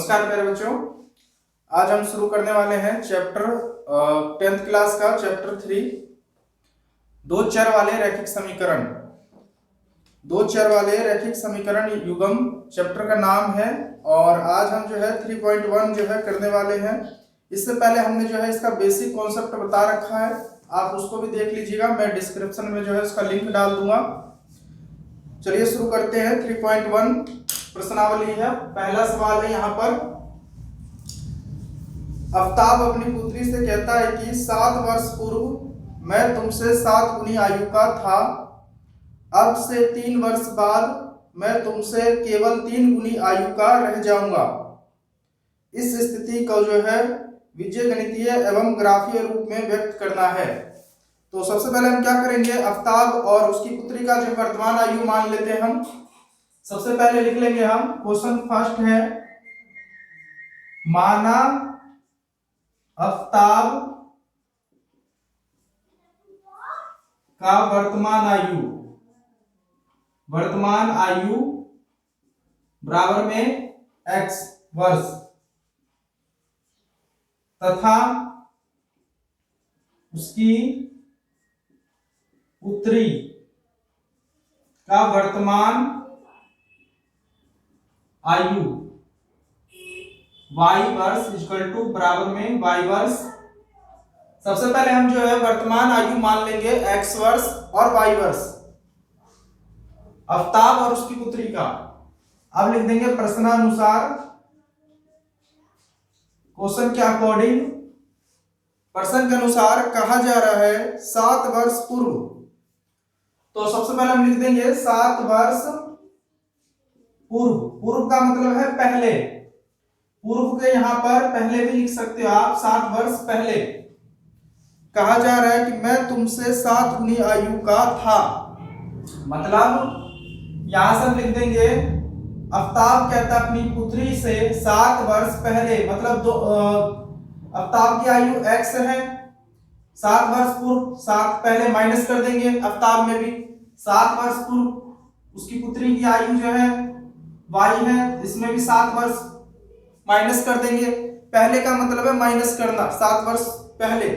नमस्कार प्यारे बच्चों, आज हम शुरू करने वाले हैं चैप्टर 10th क्लास का चैप्टर 3 दो चर वाले रैखिक समीकरण। दो चर वाले रैखिक समीकरण युग्म चैप्टर का नाम है और आज हम जो है 3.1 जो है करने वाले हैं। इससे पहले हमने जो है इसका बेसिक कॉन्सेप्ट बता रखा है, आप उसको भी देख लीजिएगा। मैं डिस्क्रिप्शन में जो है उसका लिंक डाल दूंगा। चलिए शुरू करते हैं। 3.1 प्रश्नावली है। पहला सवाल है यहाँ पर, आफ्ताब अपनी पुत्री से कहता है कि 7 वर्ष पूर्व मैं तुमसे 7 गुनी आयु का था, अब से 3 वर्ष बाद मैं तुमसे केवल 3 गुनी आयु का रह जाऊंगा। इस स्थिति को जो है बीजगणितीय एवं ग्राफीय रूप में व्यक्त करना है। तो सबसे पहले हम क्या करेंगे, आफ्ताब और उसकी पुत्री का जो वर्तमान आयु मान लेते हैं हम। सबसे पहले लिख लेंगे हम, क्वेश्चन फर्स्ट है, माना आफ्ताब का वर्तमान आयु बराबर में x वर्ष तथा उसकी पुत्री का वर्तमान आयु y वर्ष इक्वल टू बराबर में y वर्ष। सबसे पहले हम जो है वर्तमान आयु मान लेंगे x वर्ष और y वर्ष, आफ्ताब और उसकी पुत्री का। अब लिख देंगे प्रश्नानुसार, क्वेश्चन के अकॉर्डिंग, प्रश्न के अनुसार कहा जा रहा है 7 वर्ष पूर्व। तो सबसे पहले हम लिख देंगे 7 वर्ष पूर्व। पूर्व का मतलब है पहले, पूर्व के यहां पर पहले भी लिख सकते हो आप, 7 वर्ष पहले। कहा जा रहा है कि मैं तुमसे 7 गुनी आयु का था, मतलब यहां से हम लिख देंगे आफ्ताब कहता अपनी पुत्री से 7 वर्ष पहले, मतलब आफ्ताब की आयु x है, 7 वर्ष पूर्व, 7 पहले माइनस कर देंगे आफ्ताब में भी, 7 वर्ष पूर्व उसकी पुत्री की आयु जो है y है, इसमें भी 7 वर्ष माइनस कर देंगे। पहले का मतलब है माइनस करना, 7 वर्ष पहले।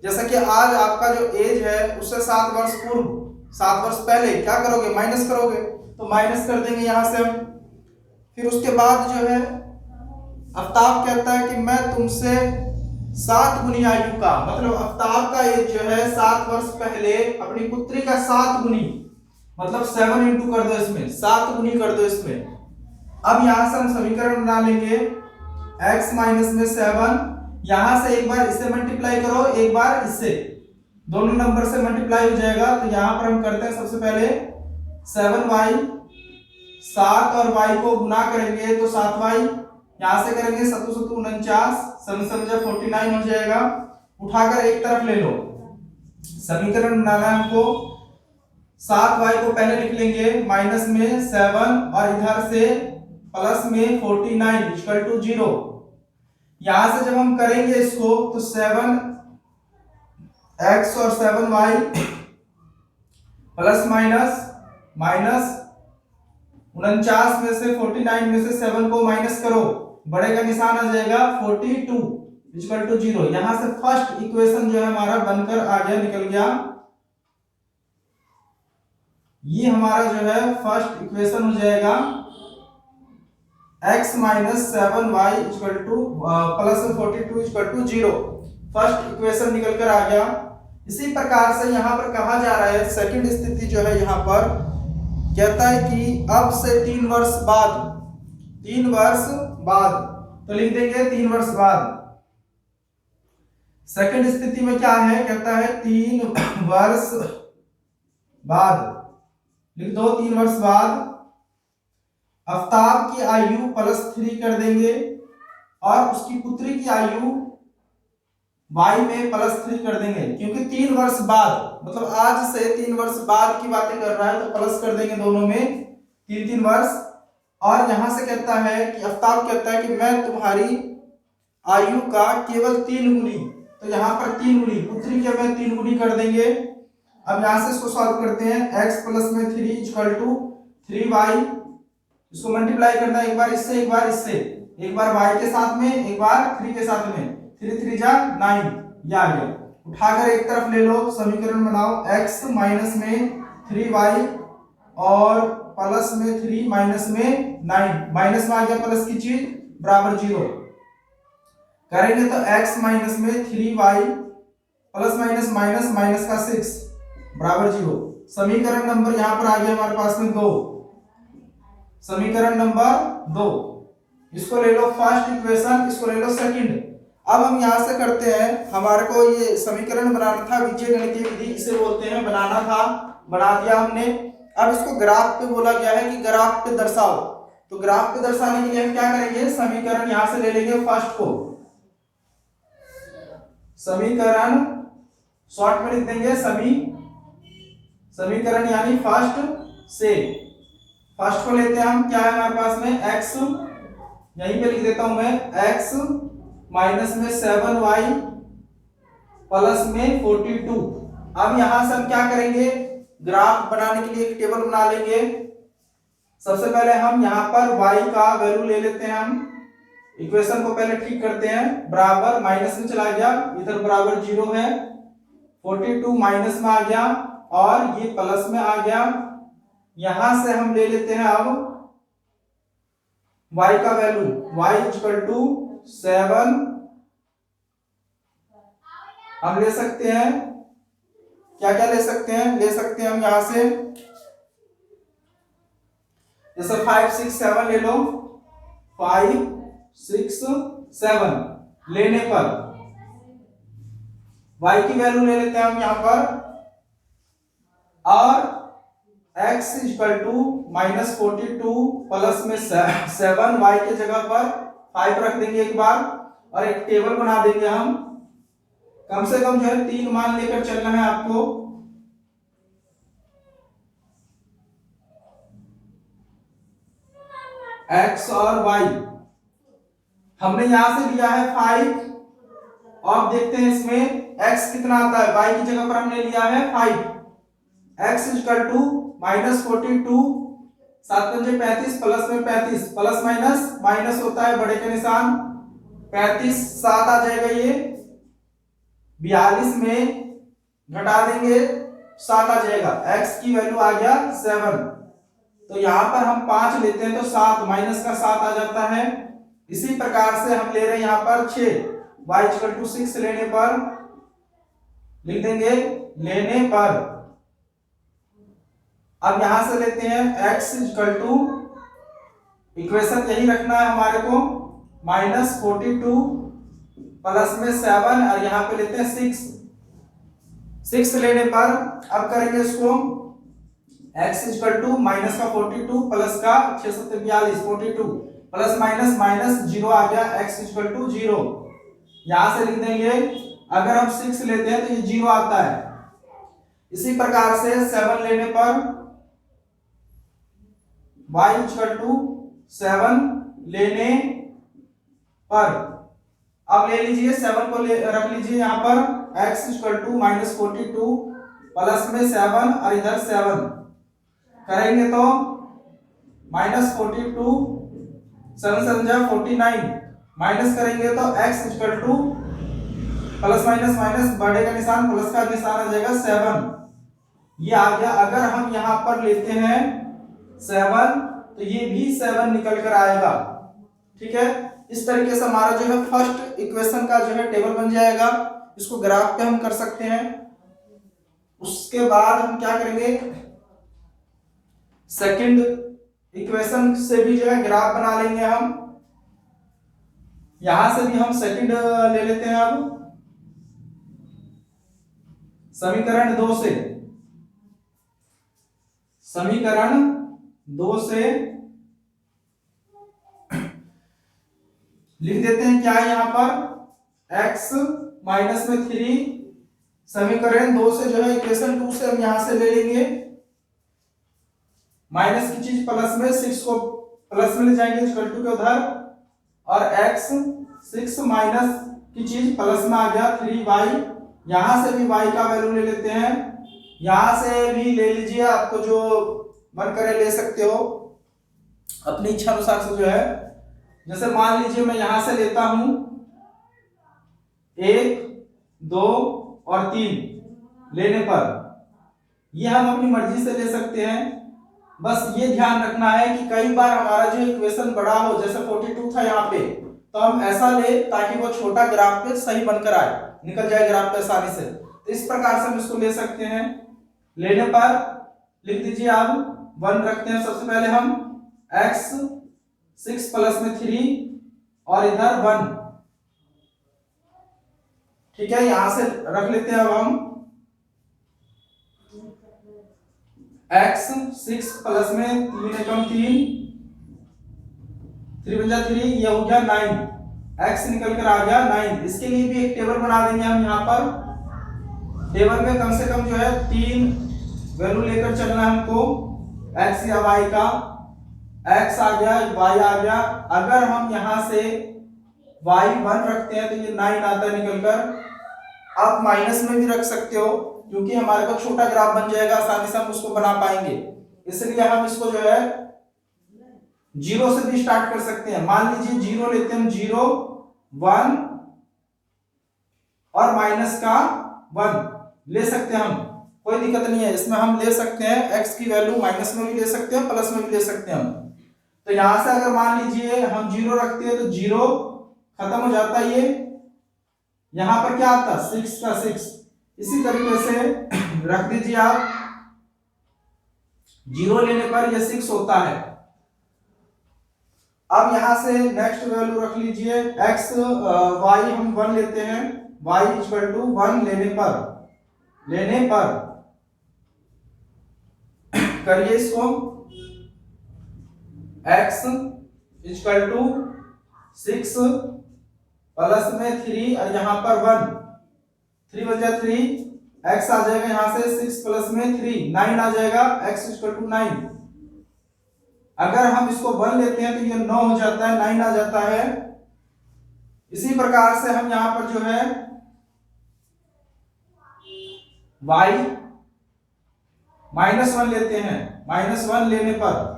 जैसा कि आज आपका जो एज है उससे 7 वर्ष पूर्व, 7 वर्ष पहले क्या करोगे, माइनस करोगे, तो माइनस कर देंगे यहां से हम। फिर उसके बाद जो है आफ्ताब कहता है कि मैं तुमसे 7 गुनी आयु का, मतलब आफ्ताब का एज जो है 7 वर्ष पहले अपनी पुत्री का 7 गुनी, मतलब 7 इंटू कर दो इसमें, 7 गुनी कर दो इसमें। अब यहां से हम समीकरण बना लेंगे, x माइनस में 7, यहां से एक बार इससे मल्टीप्लाई करो, एक बार इससे, दोनों नंबर से मल्टीप्लाई हो जाएगा। तो यहां पर हम करते हैं सबसे पहले 7y, 7 और y को गुना करेंगे तो 7y, यहां से करेंगे 7 7 49, 7 7 49 हो जाएगा। उठाकर एक तरफ ले लो, समीकरण बनाना है हमको। 7y को पहले लिख लेंगे माइनस में 7 और इधर से प्लस में 49 इक्वल टू 0। यहां से जब हम करेंगे इसको तो 7x और 7y प्लस माइनस 49 में से 49 में से 7 को माइनस करो, बड़े का निशान आ जाएगा 42 इक्वल टू 0। यहां से फर्स्ट इक्वेशन जो है हमारा बनकर आ गया, निकल गया। ये हमारा जो है फर्स्ट इक्वेशन हो जाएगा, x minus 7y equal to plus 42 equal to 0। First equation निकल कर आ गया। इसी प्रकार से यहाँ पर कहा जा रहा है, सेकंड स्थिति जो है यहाँ पर कहता है कि अब से 3 वर्ष बाद, 3 वर्ष बाद, तो लिख देंगे 3 वर्ष बाद। सेकंड स्थिति में क्या है, कहता है 3 वर्ष बाद, लिख दो 3 वर्ष बाद आफ्ताब की आयु +3 कर देंगे और उसकी पुत्री की आयु y में +3 कर देंगे, क्योंकि 3 वर्ष बाद, मतलब आज से 3 वर्ष बाद की बातें कर रहा है, तो प्लस कर देंगे दोनों में 3 वर्ष। और यहां से कहता है कि आफ्ताब कहता है कि मैं तुम्हारी आयु का केवल 3 गुनी, तो यहाँ पर 3 गुनी, पुत्री के में 3 गुनी कर देंगे। अब यहां से इसको सॉल्व करते हैं, x प्लस में 3 इक्वल टू 3y, इसको मल्टीप्लाई करना है एक बार इससे एक बार इससे, एक बार y के साथ में, एक बार 3 के साथ में, 3 3 जा 9, ये आ गया। उठाकर एक तरफ ले लो, समीकरण बनाओ, x माइनस में 3y और प्लस में 3 माइनस में 9, माइनस में आ गया प्लस की चीज बराबर 0। करेंगे तो x माइनस में 3y plus minus minus minus का 6 बराबर 0। समीकरण नंबर यहां पर आ गया हमारे पास में 2, समीकरण नंबर 2। इसको ले लो फर्स्ट इक्वेशन, इसको ले लो सेकंड। अब हम यहां से करते हैं, हमारे को ये समीकरण बनाना था, बीजगणितीय विधि इसे बोलते हैं, बनाना था, बना दिया हमने। अब इसको ग्राफ पे बोला गया है कि ग्राफ पे दर्शाओ, तो ग्राफ पे दर्शाने के लिए हम क्या करेंगे, समीकरण यहां से ले लेंगे फर्स्ट को, समीकरण शॉर्ट में लिख देंगे समीकरण यानी फर्स्ट से, फर्स्ट को लेते हैं हम, क्या है हमारे पास में x, यहीं पे लिख देता हूं मैं, x माइनस में 7y प्लस में 42। अब यहां से हम क्या करेंगे, ग्राफ बनाने के लिए एक टेबल बना लेंगे। सबसे पहले हम यहां पर y का वैल्यू ले लेते हैं, हम इक्वेशन को पहले ठीक करते हैं, बराबर माइनस में चला गया, इधर बराबर 0 है, 42 माइनस में आ गया और ये प्लस में आ गया। यहां से हम ले लेते हैं अब y का वैल्यू, y इक्वल टू 7, हम ले सकते हैं, क्या क्या ले सकते हैं, ले सकते हैं हम यहां से, जैसे 5 6 7 ले लो, 5 6 7 लेने पर y की वैल्यू ले लेते हैं हम यहां पर, और x equal to minus 42 plus में 7, y के जगह पर 5 रख देंगे एक बार, और एक टेबल बना देंगे हम। कम से कम जो है 3 मान लेकर चलना है आपको। x और y हमने यहां से लिया है 5, और देखते हैं इसमें x कितना आता है, y की जगह पर हमने लिया है 5, x इक्वल टू माइनस 42, 7 पंजे 35 प्लस में 35, प्लस माइनस माइनस होता है बड़े के निशान, 35 7 आ जाएगा, ये 42 में घटा देंगे 7 आ जाएगा, x की वैल्यू आ गया 7। तो यहां पर हम 5 लेते हैं तो 7 माइनस का 7 आ जाता है। इसी प्रकार से हम ले रहे हैं यहां पर 6, y इक्वल टू 6 लेने पर लिख देंगे, लेने पर। अब यहां से लेते हैं x इक्वल टू, इक्वेशन यही रखना है हमारे को, माइनस 42 प्लस में 7, और यहां पे लेते हैं 6 लेने पर अब करेंगे इसको, x इक्वल टू माइनस का 42 प्लस का 6 7 42, 42 प्लस माइनस माइनस 0 आ गया, x इक्वल टू 0। यहां से लिख देंगे, अगर हम 6 लेते हैं तो ये 0 आता है। इसी प्रकार से 7 लेने पर y इक्वल टू 7 लेने पर, अब ले लीजिए 7 को रख लीजिए यहां पर, x equal to minus 42 plus में 7 और इधर 7 करेंगे तो माइनस 42, 7 7 जा 49, माइनस करेंगे तो x equal to plus minus minus बड़े का निशान प्लस का निशान आ जाएगा 7, ये आ गया। अगर हम यहां पर लेते हैं 7 तो ये भी 7 निकल कर आएगा, ठीक है। इस तरीके से हमारा जो है फर्स्ट इक्वेशन का जो है टेबल बन जाएगा। इसको ग्राफ पे हम कर सकते हैं। उसके बाद हम क्या करेंगे, सेकंड इक्वेशन से भी जो है ग्राफ बना लेंगे हम। यहां से भी हम सेकंड ले लेते हैं। अब समीकरण 2 से, समीकरण 2 से लिख देते हैं क्या यहां पर, x माइनस में 3, समीकरण 2 से जो है इक्वेशन 2 से हम यहां से ले लेंगे, माइनस की चीज प्लस में, 6 को प्लस में ले जाएंगे इक्वल टू के उधर, और x 6 माइनस की चीज प्लस में आ गया 3y। यहां से भी y का वैल्यू ले लेते हैं, यहां से भी ले लीजिए, आपको जो मन करे ले सकते हो अपनी इच्छा अनुसार से जो है। जैसे मान लीजिए मैं यहां से लेता हूं 1, 2 और 3 लेने पर, ये हम अपनी मर्जी से ले सकते हैं। बस ये ध्यान रखना है कि कई बार हमारा जो इक्वेशन बड़ा हो, जैसे 42 था यहाँ पे, तो हम ऐसा ले ताकि वो छोटा ग्राफ पे सही बनकर आए, निकल जाए ग्राफ पे आसानी से। तो इस प्रकार से हम इसको ले सकते हैं। लेने पर लिख दीजिए आप 1 रखते हैं सबसे पहले हम, x 6 प्लस में 3 और इधर 1, ठीक है, यहां से रख लेते हैं अब हम x 6 प्लस में 3 एकम 3, 3 बन जा 3, ये हो गया 9, x निकल कर आ गया 9। इसके लिए भी एक टेबल बना देंगे हम यहाँ पर। टेबल में कम से कम जो है 3 वैल्यू लेकर चलना है हमको, x या y का। x आ गया, y आ गया। अगर हम यहां से y 1 रखते हैं तो ये 9 आता है निकलकर। आप माइनस में भी रख सकते हो क्योंकि हमारे पास छोटा ग्राफ बन जाएगा, आसानी से हम उसको बना पाएंगे। इसलिए हम इसको जो है 0 से भी स्टार्ट कर सकते हैं। मान लीजिए 0 लेते हैं हम, 0 1 और माइनस का 1 ले सकते हैं हम, कोई दिक्कत नहीं है। इसमें हम ले सकते हैं x की वैल्यू माइनस में भी ले सकते हैं, प्लस में भी ले सकते हैं हम। तो यहां से अगर मान लीजिए हम 0 रखते हैं तो 0 खत्म हो जाता है, ये यहां पर क्या आता है 6 का 6। इसी तरीके से रख दीजिए आप, 0 लेने पर ये 6 होता है। अब यहां से नेक्स्ट वैल्यू रख लीजिए x, y हम 1 लेते हैं, y इक्वल टू 1 लेने पर करिए इसको, x इक्वल टू 6 प्लस में 3 और यहां पर 1, 3 बचा 3, x आ जाएगा यहां से 6 प्लस में 3 9 आ जाएगा, x इक्वल टू 9। अगर हम इसको 1 लेते हैं तो ये 9 हो जाता है, 9 आ जाता है। इसी प्रकार से हम यहां पर जो है y -1 लेते हैं, -1 लेने पर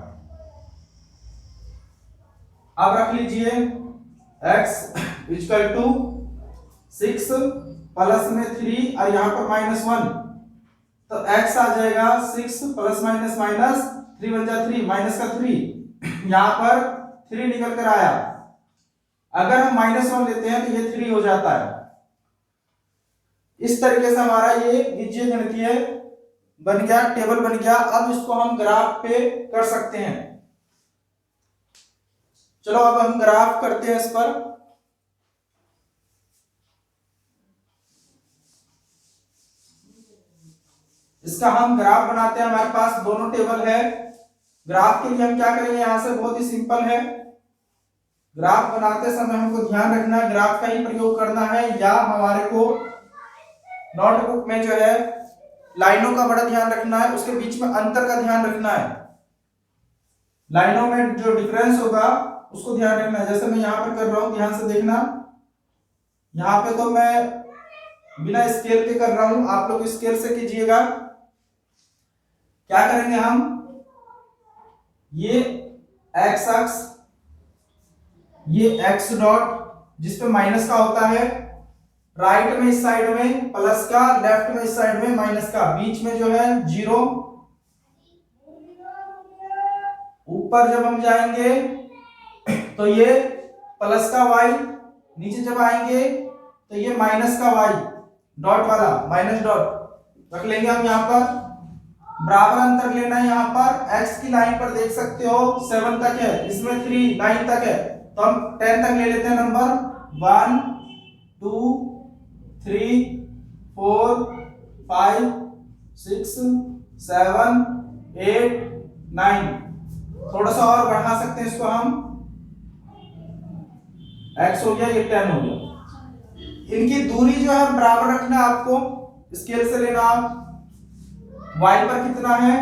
अब रख लीजिए x इक्वल टू 6 प्लस में 3 और यहां पर -1, तो x आ जाएगा 6 प्लस माइनस माइनस 3 बन जा 3, माइनस का 3, यहां पर 3 निकल कर आया। अगर हम -1 लेते हैं तो ये 3 हो जाता है। इस तरीके से हमारा ये बीजीय गणितीय बन गया, टेबल बन गया। अब इसको हम ग्राफ पे कर सकते हैं। चलो अब हम ग्राफ करते हैं इस पर। इसका हम ग्राफ बनाते हैं, हमारे पास दोनों टेबल है। ग्राफ के लिए हम क्या करेंगे, यहां से बहुत ही सिंपल है। ग्राफ बनाते समय हमको ध्यान रखना है ग्राफ का ही प्रयोग करना है, या हमारे को नोटबुक में जो है लाइनों का बड़ा ध्यान रखना है, उसके बीच में अंतर का ध्यान रखना है। लाइनों में जो डिफरेंस होगा उसको ध्यान रखना है। जैसे मैं यहां पर कर रहा हूं, ध्यान से देखना। यहां पे तो मैं बिना स्केल के कर रहा हूं, आप लोग स्केल से कीजिएगा। क्या करेंगे हम, ये x अक्ष, ये x डॉट जिसपे माइनस का होता है, राइट में इस साइड में प्लस का, लेफ्ट में इस साइड में माइनस का, बीच में जो है 0। ऊपर जब हम जाएंगे तो ये प्लस का y, नीचे जब आएंगे तो ये माइनस का y, डॉट वाला माइनस डॉट रख लेंगे हम। यहाँ पर बराबर अंतर लेना है। यहाँ पर x की लाइन पर देख सकते हो 7 तक है, इसमें 3 9 तक है, तो हम 10 तक ले लेते हैं नंबर। 1 2 3 4 5 6 7 8 9। थोड़ा सा और बढ़ा सकते हैं इसको हम, x हो गया, ये 10 हो गया। इनकी दूरी जो है बराबर रखना है आपको, स्केल से लेना आप। y पर कितना है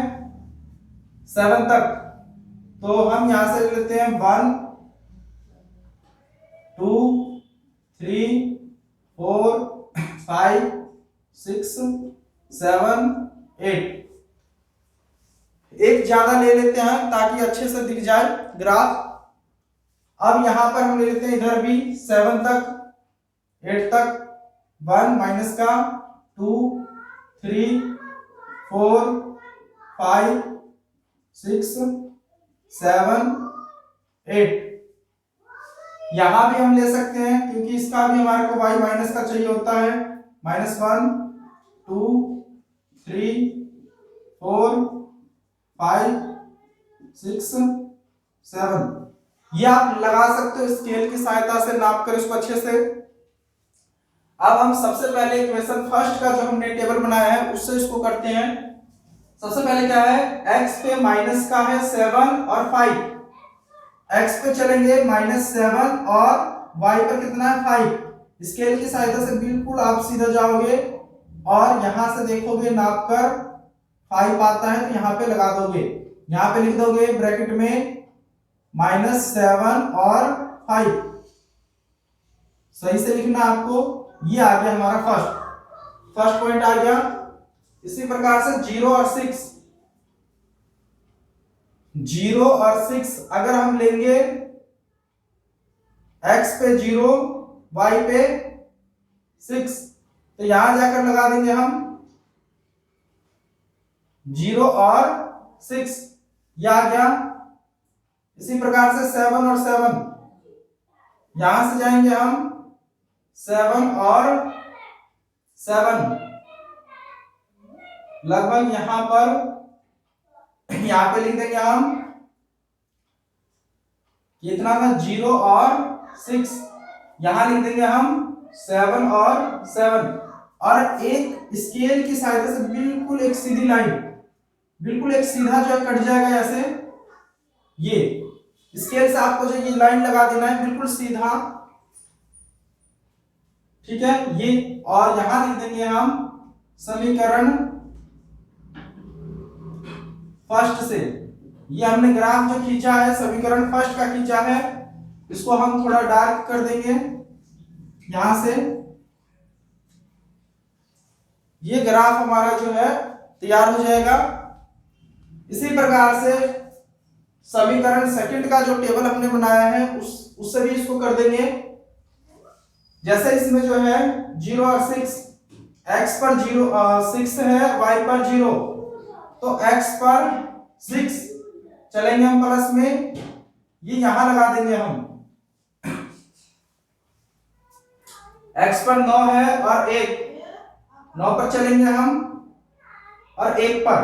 7 तक, तो हम यहां से लेते हैं 1 2 3 4 5 6 7 8। एक ज्यादा ले लेते हैं ताकि अच्छे से दिख जाए ग्राफ। अब यहां पर हम ले लेते हैं इधर भी 7 तक 8 तक 1 माइनस का 2 3 4 5 6 7 8। यहां भी हम ले सकते हैं क्योंकि इसका भी हमारे को y माइनस का चाहिए होता है। -1 2 3 4 5 6 7। ये आप लगा सकते हो स्केल की सहायता से, नाप कर इसको अच्छे से। अब हम सबसे पहले इक्वेशन फर्स्ट का जो हमने टेबल बनाया है उससे इसको करते हैं। सबसे पहले क्या है, x पे माइनस का है 7 और 5, x पे चलेंगे -7 और y पर कितना है 5। स्केल की सहायता से बिल्कुल आप सीधा जाओगे और यहां से देखोगे नाप कर 5 आता है तो यहां पे लगा दोगे। यहां पे लिख दोगे ब्रैकेट में -7 और 5। सही से लिखना आपको। ये आ गया हमारा फर्स्ट पॉइंट आ गया। इसी प्रकार से 0 और 6 अगर हम लेंगे x पे 0 y पे 6 तो यहां जाकर लगा देंगे हम 0 और 6, यह आ गया। इसी प्रकार से 7 और 7 यहां से जाएंगे हम 7 और 7 लगभग यहां पे लिख देंगे हम कितना था 0 और 6, यहां लिख देंगे हम 7 और 7। और एक स्केल की सहायता से बिल्कुल एक सीधी लाइन, बिल्कुल एक सीधा जो कट जाएगा ऐसे। ये स्केल से आपको जो ये लाइन लगा देना है बिल्कुल सीधा, ठीक है ये। और यहां लिख देंगे हम समीकरण फर्स्ट से। ये हमने ग्राफ जो खींचा है समीकरण फर्स्ट का खींचा है, इसको हम थोड़ा डार्क कर देंगे यहां से। ये ग्राफ हमारा जो है तैयार हो जाएगा। इसी प्रकार से समीकरण सेकंड का जो टेबल हमने बनाया है उससे भी इसको कर देंगे। जैसे इसमें जो है 0 और 6, x पर 6 है, y पर 0, तो x पर 6 चलेंगे हम प्लस में, ये यहां लगा देंगे हम। x पर 9 है और 1, 9 पर चलेंगे हम और 1 पर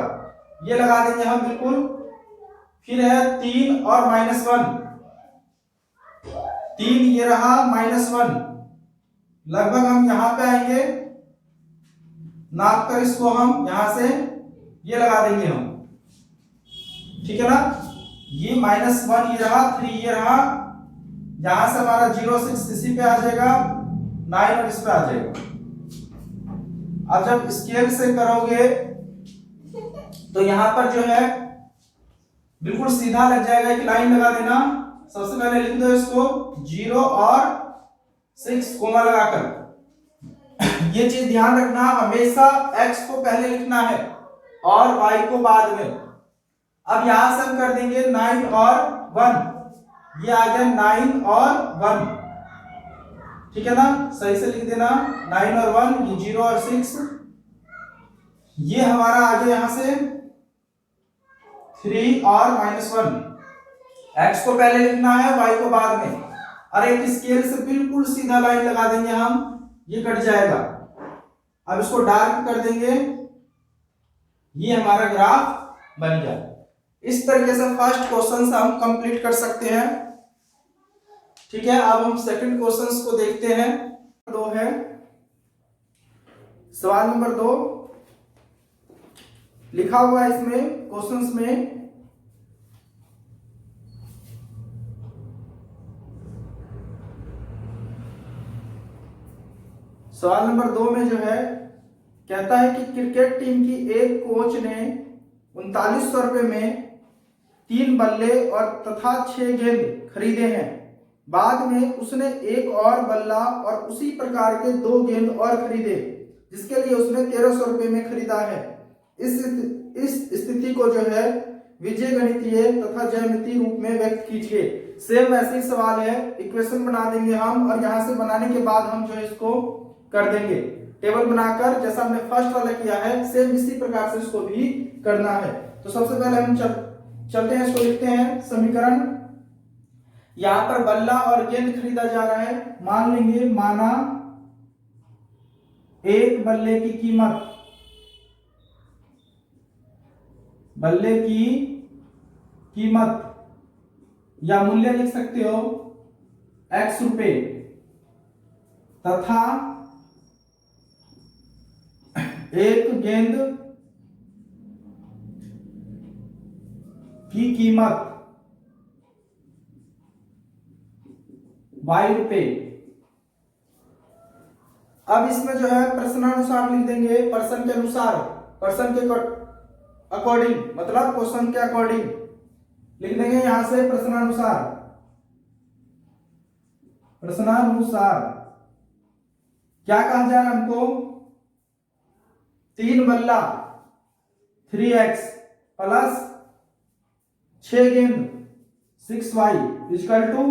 ये लगा देंगे हम बिल्कुल। फिर है 3 और -1, 3 ये रहा -1, लगभग हम यहां पे आएंगे, नाप कर इसको हम यहां से ये लगा देंगे हम, ठीक है ना। ये -1 ये रहा, 3 ये रहा, यहां से हमारा 0 6 इसी पे आ जाएगा, 9 और इस पे आ जाएगा। अब जब स्केल से करोगे तो यहां पर जो है बिल्कुल सीधा लग जाएगा, एक लाइन लगा देना। सबसे पहले लिख दो इसको 0 और 6 कोमा लगाकर। ये चीज ध्यान रखना, हमेशा x को पहले लिखना है और y को बाद में। अब यहां से हम कर देंगे 9 और 1, ये आ गया 9 और 1, ठीक है ना। सही से लिख देना 9 और 1, ये 0 और 6, ये हमारा आ गया यहां से 3 और -1। x को पहले लिखना है, y को बाद में। और एक स्केल से बिल्कुल सीधा लाइन लगा देंगे हम, ये कट जाएगा। अब इसको डार्क कर देंगे, ये हमारा ग्राफ बन गया। इस तरीके से फर्स्ट क्वेश्चन हम कंप्लीट कर सकते हैं, ठीक है। अब हम सेकंड क्वेश्चन को देखते हैं। 2 है सवाल नंबर 2 लिखा हुआ है इसमें क्वेश्चंस में, सवाल नंबर 2 में जो है कहता है कि क्रिकेट टीम की एक कोच ने 3900 रुपए में 3 बल्ले और तथा 6 गेंद खरीदे हैं। बाद में उसने एक और बल्ला और उसी प्रकार के 2 गेंद और खरीदे, जिसके लिए उसने 1300 रुपए में खरीदा है। इस स्थिति को जो है विजय गणितीय तथा ज्यामितीय रूप में व्यक्त कीजिए। सेम वैसे ही सवाल है, इक्वेशन बना देंगे हम और यहाँ से बनाने के बाद हम जो है इसको कर देंगे टेबल बनाकर, जैसा हमने फर्स्ट वाला किया है सेम इसी प्रकार से इसको भी करना है। तो सबसे पहले हम चलते हैं, इसको लिखते हैं समीकरण। यहाँ पर बल्ला और गेंद खरीदा जा रहा है, मान लेंगे माना एक बल्ले की कीमत, बल्ले की कीमत या मूल्य लिख सकते हो x रुपए, तथा एक गेंद की कीमत y रुपए। अब इसमें जो है प्रश्नानुसार लिख देंगे, पर्सन के अनुसार, पर्सन के अकॉर्डिंग, मतलब क्वेश्चन के अकॉर्डिंग लिख देंगे यहां से प्रश्नानुसार। प्रश्नानुसार क्या कहा जा रहा है हमको, 3 बल्ला 3x प्लस 6 गेंद 6y इक्वल टू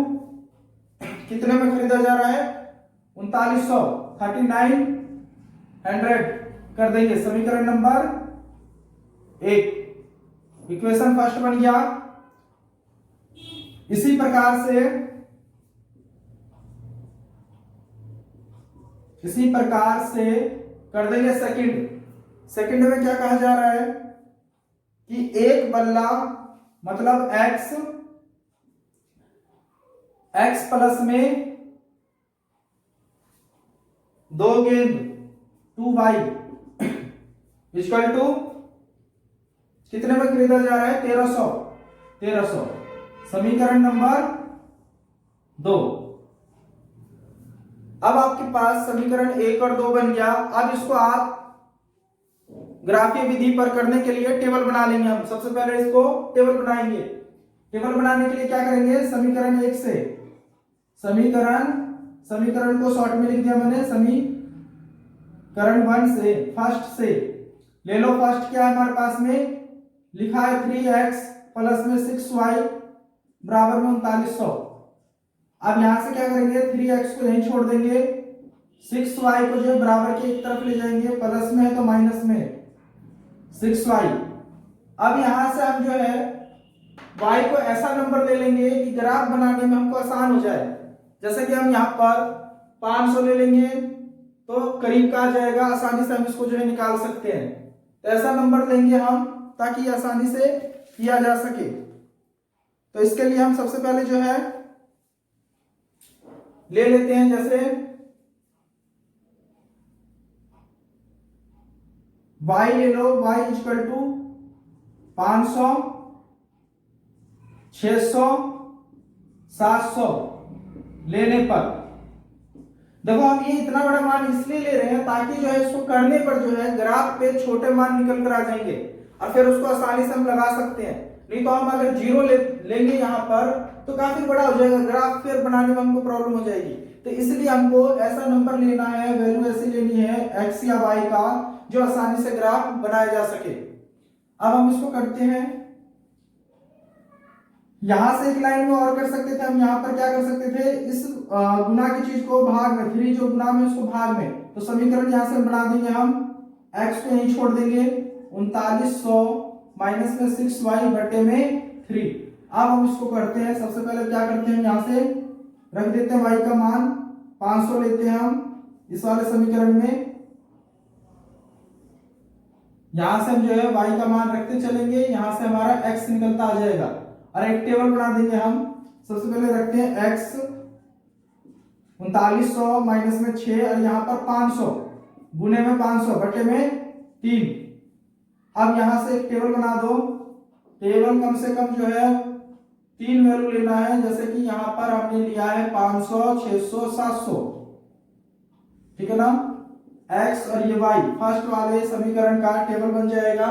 कितने में खरीदा जा रहा है, 3900 3900 कर देंगे। समीकरण नंबर 1, इक्वेशन फर्स्ट बन गया। इसी प्रकार से कर देंगे सेकंड। सेकंड में क्या कहा जा रहा है कि एक बल्ला मतलब x प्लस में 2 गेंद 2y इक्वल टू कितने में खरीदा जा रहा है, 1300। समीकरण नंबर 2। अब आपके पास समीकरण 1 और 2 बन गया। अब इसको आप ग्राफीय विधि पर करने के लिए टेबल बना लेंगे। हम सबसे पहले इसको टेबल बनाएंगे। टेबल बनाने के लिए क्या करेंगे, समीकरण 1 से समीकरण को शॉर्ट में लिख दिया मैंने, समीकरण 1 से फर्स्ट से ले लो। फर्स्ट क्या है हमारे पास में लिखा है 3x प्लस में 6y बराबर में 3900। अब यहां से क्या करेंगे, 3x को यहीं छोड़ देंगे, 6y को जो बराबर के एक तरफ ले जाएंगे, प्लस में है तो माइनस में 6y। अब यहां से हम जो है y को ऐसा नंबर ले लेंगे कि ग्राफ बनाने में हमको आसान हो जाए। जैसे कि हम यहाँ पर 500 ले लेंगे तो करीब का आ जाएगा, आसानी से हम इसको जो है निकाल सकते हैं। तो ऐसा नंबर लेंगे हम ताकि आसानी से किया जा सके। तो इसके लिए हम सबसे पहले जो है ले लेते हैं, जैसे y ले लो, y इक्वल टू 500 600 700 लेने पर। देखो हम ये इतना बड़ा मान इसलिए ले रहे हैं ताकि जो है इसको करने पर जो है ग्राफ पे छोटे मान निकल कर आ जाएंगे और फिर उसको आसानी से हम लगा सकते हैं। नहीं तो हम अगर 0 लेंगे यहाँ पर तो काफी बड़ा हो जाएगा ग्राफ, फिर बनाने में हमको प्रॉब्लम हो जाएगी। तो इसलिए हमको ऐसा नंबर लेना है, वैल्यू ऐसी लेनी है x या y का जो आसानी से ग्राफ बनाया जा सके। अब हम इसको करते हैं, यहां से एक लाइन में और कर सकते थे हम। यहाँ पर क्या कर सकते थे, इस गुना की चीज को भाग में, 3 जो गुना में उसको भाग में, तो समीकरण यहां से बना देंगे हम, x को यहीं छोड़ देंगे, 3900 माइनस में 6y बटे में 3। अब हम इसको करते हैं, सबसे पहले क्या करते हैं, यहाँ से रख देते हैं y का मान 500 लेते हैं हम इस वाले समीकरण में। यहां से हम जो है y का मान रखते चलेंगे, यहां से हमारा x निकलता आ जाएगा और एक टेबल बना देंगे हम। सबसे पहले रखते हैं x 3900 माइनस में 6 और यहाँ पर 500 गुने में 500 बटे में 3। अब यहां से एक टेबल बना दो। टेबल कम से कम जो है 3 वैल्यू लेना है, जैसे कि यहाँ पर हमने लिया है 500 600 700, ठीक है ना। x और ये y फर्स्ट वाले समीकरण का टेबल बन जाएगा।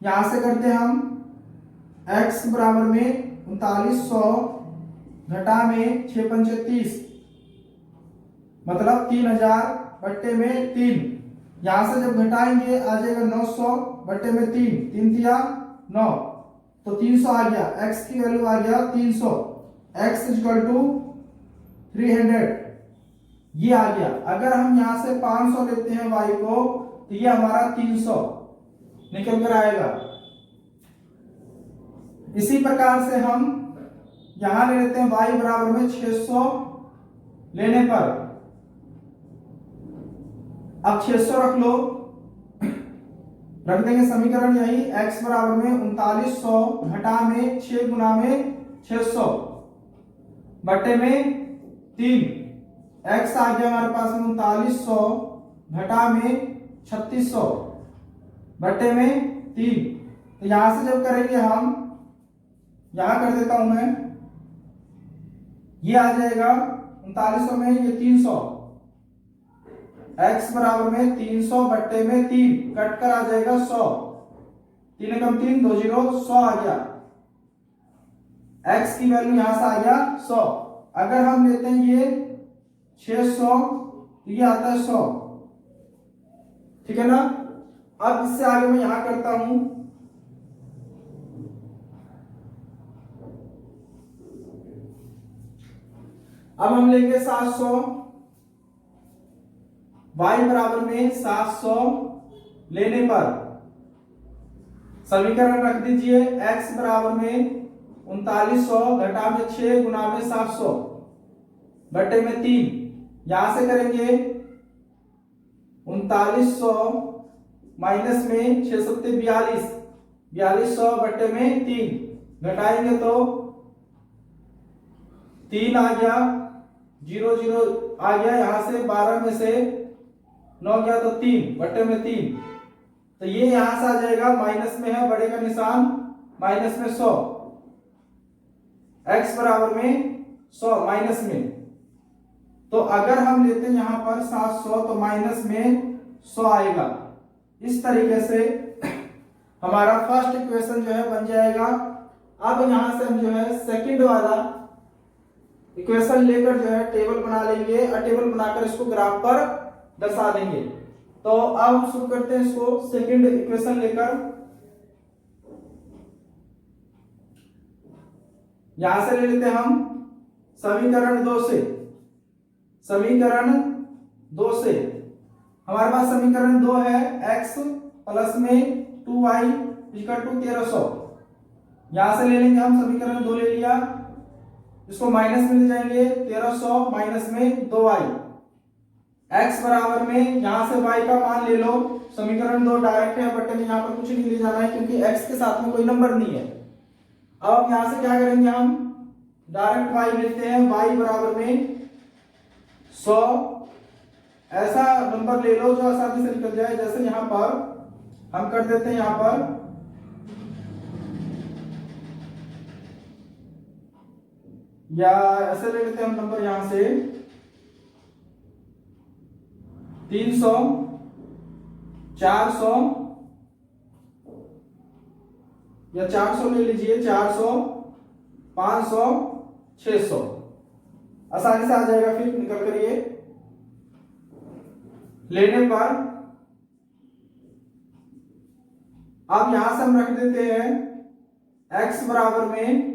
यहां से करते हैं हम x बराबर में 3900 घटा में 6 पंचे 30 मतलब 3000 बट्टे में 3। यहां से जब घटाएंगे आ जाएगा 900 बट्टे में 3 3 तिया 9, तो 300 आ गया, x की वैल्यू आ गया 300। x इक्वल टू 300 ये आ गया। अगर हम यहां से 500 लेते हैं y को तो ये हमारा 300 निकल कर आएगा। इसी प्रकार से हम यहां ले लेते हैं y बराबर में 600 लेने पर, अब 600 रख लो, रख देंगे समीकरण यही x बराबर में 3900 घटा में 6 गुना में 600 बटे में 3, x आ गया हमारे पास में 3900 घटा में 3600 बटे में 3। तो यहां से जब करेंगे हम, यहां कर देता हूं मैं, ये आ जाएगा 3900 में ये 300, x बराबर में 300 बट्टे में 3 कट कर आ जाएगा 100, 3 कम 3 2 0 100 आ गया। x की वैल्यू यहां से आ गया 100। अगर हम लेते हैं ये 600 तो ये आता है 100, ठीक है ना। अब इससे आगे मैं यहां करता हूं, अब हम लेंगे 700, y बराबर में 700 लेने पर समीकरण रख दीजिए x बराबर में 3900 घटा में 6 गुना में 700 बटे में 3। यहां से करेंगे 3900 माइनस में 6 सत्ते 42, 4200 बटे में 3 घटाएंगे तो 3 आ गया, 0 0 आ गया, यहां से 12 में से 9 गया तो 3 बटे में 3, तो ये यहां से आ जाएगा, माइनस में है बड़े का निशान, माइनस में 100, x बराबर में 100 माइनस में। तो अगर हम लेते हैं यहां पर 700 तो माइनस में 100 आएगा। इस तरीके से हमारा फर्स्ट इक्वेशन जो है बन जाएगा। अब यहां से हम जो है सेकंड वाला इक्वेशन लेकर जो है टेबल बना लेंगे और टेबल बनाकर इसको ग्राफ पर दर्शा देंगे। तो अब हम शुरू करते हैं इसको सेकंड इक्वेशन लेकर। यहां से ले लेते हैं हम समीकरण 2 से, समीकरण 2 से हमारे पास समीकरण 2 है x प्लस में 2y इक्वल टू 1300। यहां से ले लेंगे हम समीकरण 2 ले लिया, इसको माइनस में ले जाएंगे, 1300 माइनस में 2y, x बराबर में यहां से y का मान ले लो, समीकरण 2 डायरेक्ट है बट यहां पर कुछ नहीं ले जाना है क्योंकि x के साथ में कोई नंबर नहीं है। अब यहां से क्या करेंगे, हम डायरेक्ट y लेते हैं, y बराबर में 100, ऐसा नंबर ले लो जो आसानी से निकल जाए। जैसे यहां पर हम कर देते हैं, यहां पर या ऐसे ले लेते हैं हम नंबर यहां से 300, 400 या 400 ले लीजिए, 400, 500, 600 आसानी से आ जाएगा फिर निकल कर ये लेने पर। अब यहां से हम रख देते हैं x बराबर में,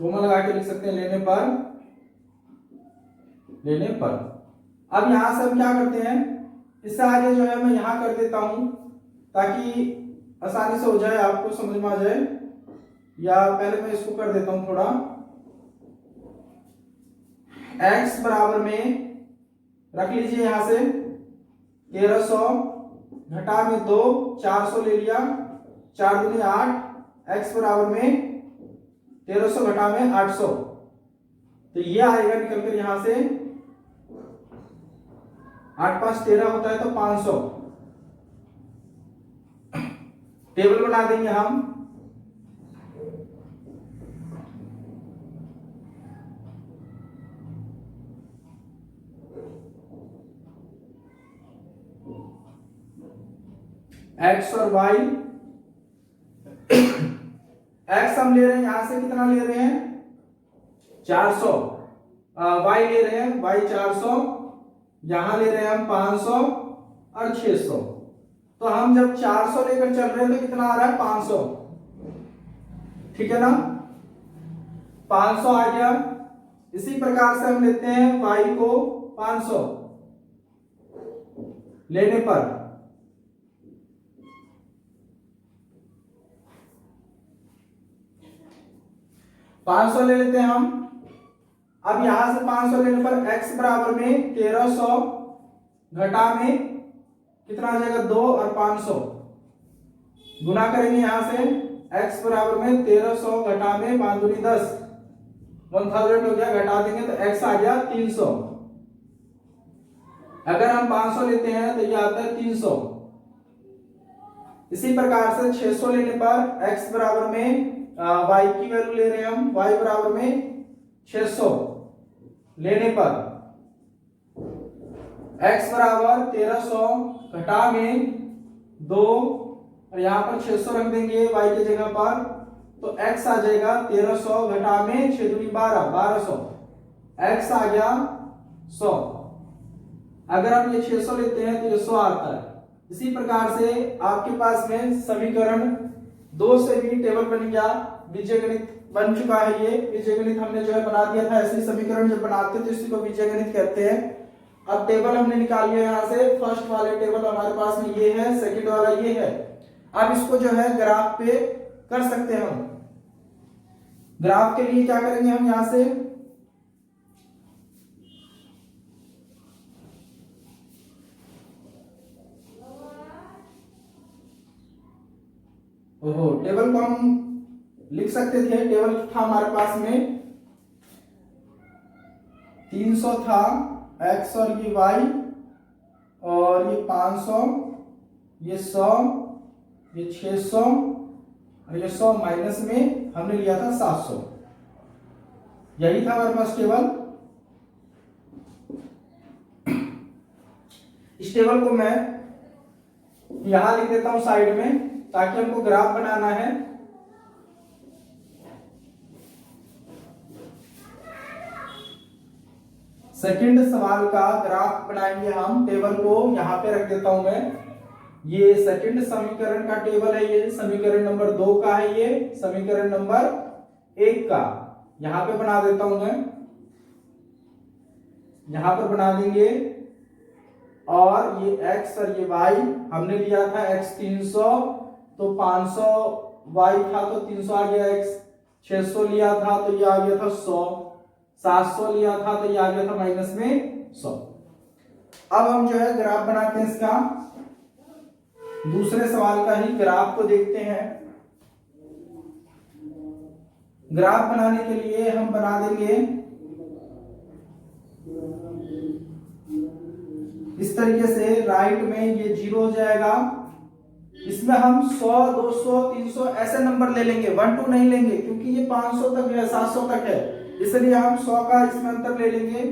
कोमा लगा के लिख सकते हैं लेने पर, लेने पर। अब यहां से हम क्या करते हैं, इससे आगे जो है मैं यहां कर देता हूं ताकि आसानी से हो जाए, आपको समझ में आ जाए। या पहले मैं इसको कर देता हूं थोड़ा, x बराबर में रख लीजिए यहां से 1300 घटा में 2, 400 ले लिया, 4 दूनी 8, x बराबर में 1300 घटा में 800, तो ये आएगा निकल कर यहां से 8 5 13 होता है तो 500। टेबल बना देंगे हम, x और y, x हम ले रहे हैं यहां से कितना ले रहे हैं 400, y ले रहे हैं y 400, यहां ले रहे हैं हम 500 और 600। तो हम जब 400 लेकर चल रहे हैं तो कितना आ रहा है 500, ठीक है ना, 500 आ गया। इसी प्रकार से हम लेते हैं y को 500 लेने पर 500 ले लेते हैं हम। अब यहां से 500 लेने पर x बराबर में 1300 घटा में कितना आ जाएगा 2 और 500 गुना करेंगे यहां से x बराबर में 1300 घटा में 5 दूनी 10 1000 हो गया, घटा देंगे तो x आ गया 300। अगर हम 500 लेते हैं तो ये आता है 300। इसी प्रकार से 600 लेने पर x बराबर में y की वैल्यू ले रहे हैं हम, y बराबर में 600 लेने पर x बराबर 1300 घटा में 2 और यहाँ पर 600 रख देंगे y की जगह पर, तो x आ जाएगा 1300 घटा में 6 दूनी 12 1200, x आ गया 100। अगर हम ये 600 लेते हैं तो ये 100 आता है। इसी प्रकार से आपके पास में समीकरण 2 से भी टेबल बन गया, बीजगणित बन चुका है। ये बीजगणित हमने जो है बना दिया था। ऐसे समीकरण जब बनाते हैं तो इसी को बीजगणित कहते हैं। अब टेबल हमने निकाल लिया यहाँ से, फर्स्ट वाले टेबल हमारे पास में ये है, सेकंड वाला ये है। अब इसको जो है ग्राफ पे कर सकते हैं हम। ग्राफ के लिए क्या करेंगे हम यहां से, ओहो टेबल को हम लिख सकते थे। टेबल था हमारे पास में 300 था x और ये y और ये 500, ये 100, ये 600 और ये 100 माइनस में हमने लिया था 700। यही था हमारे पास टेबल। इस टेबल को मैं यहां लिख देता हूं साइड में, ताकि हमको ग्राफ बनाना है। सेकंड सवाल का ग्राफ बनाएंगे हम। टेबल को यहां पे रख देता हूं मैं। ये सेकंड समीकरण का टेबल है, ये समीकरण नंबर 2 का है, ये समीकरण नंबर 1 का यहां पे बना देता हूं मैं। यहां पर बना देंगे और ये x और ये y हमने लिया था x 300, तो 500 y था तो 300 आ गया x, 600 लिया था तो ये आ गया था 100, 700 लिया था तो ये आ गया था माइनस में 100। अब हम जो है ग्राफ बनाते हैं इसका। दूसरे सवाल का ही ग्राफ को देखते हैं। ग्राफ बनाने के लिए हम बना देंगे इस तरीके से। राइट में ये 0 हो जाएगा, इसमें हम 100 200 300 ऐसे नंबर ले लेंगे, 1 2 नहीं लेंगे, क्योंकि ये 500 तक है 700 तक है, इसलिए हम 100 का इसमें अंतर ले लेंगे।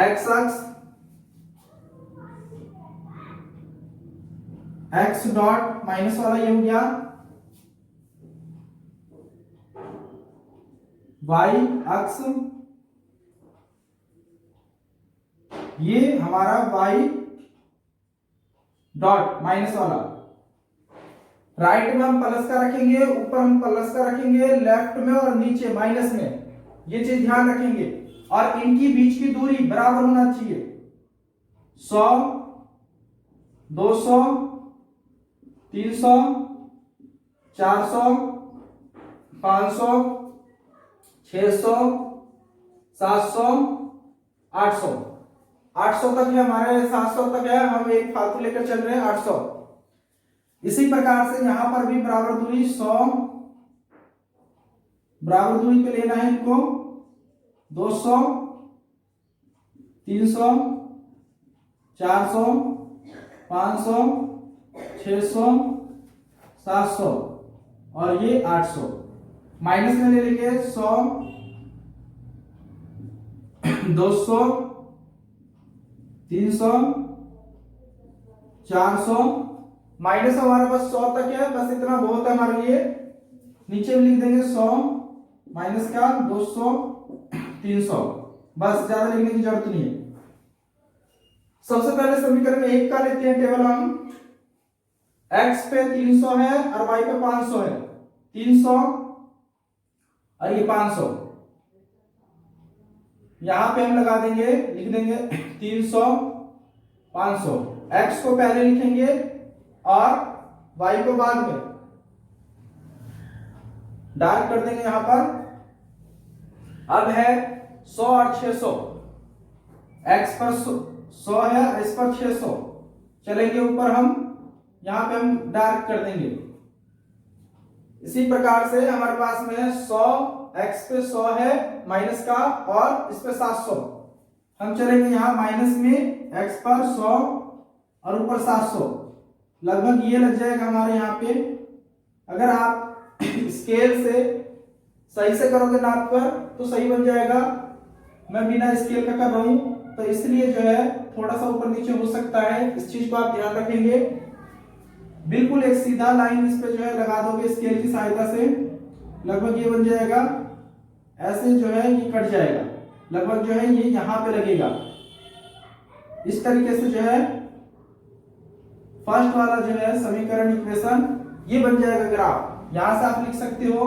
x अक्ष x डॉट माइनस वाला ये हो गया, y अक्ष ये हमारा y डॉट माइनस वाला। राइट में हम प्लस का रखेंगे, ऊपर हम प्लस का रखेंगे, लेफ्ट में और नीचे माइनस में, ये चीज ध्यान रखेंगे। और इनकी बीच की दूरी बराबर होना चाहिए। 100 200 300 400 500 600 700 800 800 तक है हमारे, 700 तक है, हम एक फालतू लेकर चल रहे हैं 800। इसी प्रकार से यहां पर भी बराबर दूरी 100 बराबर दूरी पे लेना है इनको, 200 300 400 500 600 700 और ये 800। माइनस में ले लेंगे 100 200 300 400। माइनस हमारे पास 100 तक है, बस इतना बहुत है हमारे लिए। नीचे भी लिख देंगे 100 माइनस का 200 300, बस ज्यादा लिखने की जरूरत नहीं है। सबसे पहले समीकरण 1 का लेते हैं टेबल हम। x पे 300 है और y पे 500 है, 300 और ये 500। यहां पे हम लगा देंगे, लिख देंगे 300 500। x को पहले लिखेंगे और y को बाद में। डार्क कर देंगे यहां पर। अब है 100 और 600। x पर 100 है, इस पर 600। चलेंगे ऊपर हम, यहां पे हम डार्क कर देंगे। इसी प्रकार से हमारे पास में 100, x पे 100 है माइनस का, और इस पे 700। हम चलेंगे यहाँ माइनस में, x पर 100 और ऊपर 700। लगभग ये लग जाएगा हमारे यहाँ पे। अगर आप स्केल से सही से करोगे नाप कर तो सही बन जाएगा। मैं बिना स्केल का कर रहा हूं, तो इसलिए जो है थोड़ा सा ऊपर नीचे हो सकता है, इस चीज को आप ध्यान रखेंगे। बिल्कुल एक सीधा लाइन इस पे जो है लगा दोगे स्केल की सहायता से, लगभग ये बन जाएगा। ऐसे जो है ये कट जाएगा, लगभग जो है ये यहां पे लगेगा। इस तरीके से जो है फर्स्ट वाला जो है समीकरण, इक्वेशन, ये बन जाएगा ग्राफ। यहां से आप लिख सकते हो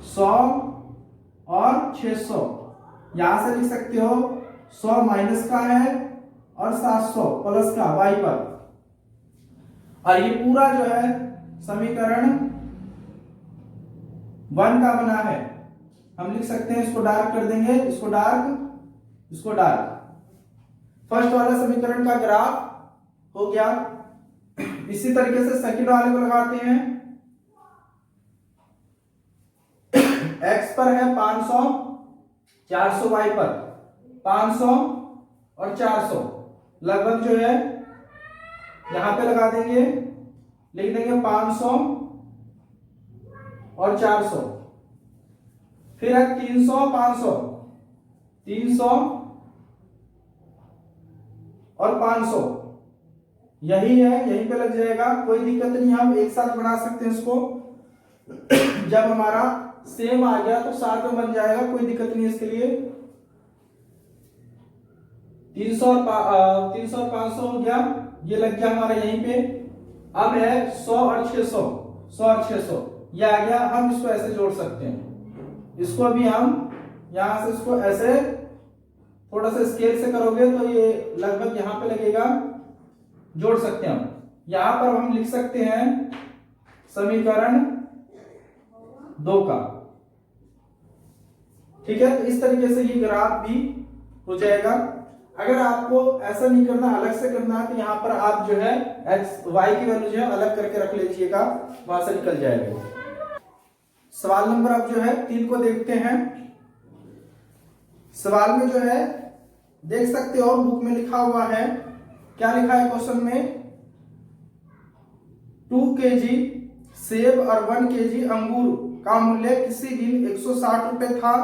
100 और 600। यहां से लिख सकते हो 100 माइनस का है और 700 प्लस का y पर। और ये पूरा जो है समीकरण 1 का बना है। हम लिख सकते हैं, इसको डार्क कर देंगे, इसको डार्क, इसको डार्क। फर्स्ट वाला समीकरण का ग्राफ हो गया। इसी तरीके से सेकंड वाले को लगाते हैं। x पर है 500, 400 y पर 500 और 400। लगभग जो है यहां पे लगा देंगे, लिख देंगे 500 और 400। फिर है 300 500, 300 और 500। यही है, यहीं पे लग जाएगा, कोई दिक्कत नहीं। हम एक साथ बना सकते हैं इसको। जब हमारा सेम आ गया तो साथ में बन जाएगा, कोई दिक्कत नहीं इसके लिए। 300 और 500 हो गया, ये लग गया हमारा यहीं पे। अब है 100 और 600, 100 और 600 ये आ गया। हम इसको ऐसे जोड़ सकते हैं। इसको भी हम यहां से इसको ऐसे थोड़ा सा स्केल से करोगे तो ये लगभग यहां पे लगेगा, जोड़ सकते हैं हम। यहां पर हम लिख सकते हैं समीकरण 2 का। ठीक है, तो इस तरीके से ये ग्राफ भी हो जाएगा। अगर आपको ऐसा नहीं करना, अलग से करना है, तो यहां पर आप जो है x y की वैल्यू जो है अलग करके रख लीजिएगा, वहां से निकल जाएगा। सवाल नंबर अब जो है 3 को देखते हैं। सवाल में जो है देख सकते हो बुक में लिखा हुआ है, क्या लिखा है क्वेश्चन में, 2 kg सेब और 1 kg अंगूर का मूल्य किसी दिन 160 रुपए था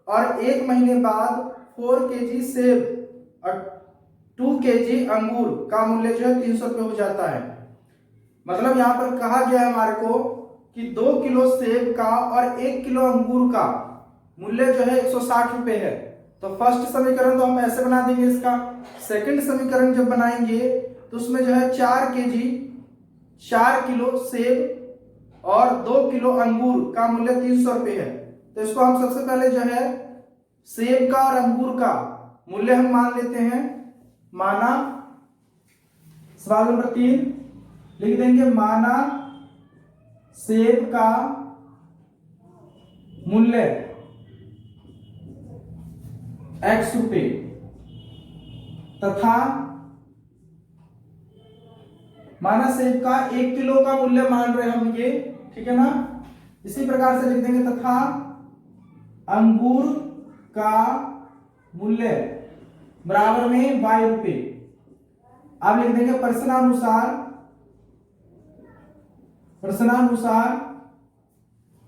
और 1 महीने बाद 4 kg सेब और 2 kg अंगूर का मूल्य जो है 300 रुपए हो जाता है। मतलब यहां पर कहा गया है हमारे को कि 2 किलो सेब का और 1 किलो अंगूर का मूल्य जो है 160 रुपए है। तो फर्स्ट समीकरण तो हम ऐसे बना देंगे इसका। सेकंड समीकरण जब बनाएंगे तो उसमें जो है 4 किलो सेब और 2 किलो अंगूर का मूल्य 300 रुपए है। तो इसको हम सबसे पहले जो है सेब का और अंगूर का मूल्य हम मान लेते हैं, माना। सवाल नंबर 3 लिख देंगे, माना सेब का मूल्य x रुपए तथा माना सेब का 1 किलो का मूल्य मान रहे हम ये, ठीक है ना। इसी प्रकार से लिख देंगे तथा अंगूर का मूल्य बराबर में y रुपए। अब लिख देंगे प्रश्नानुसार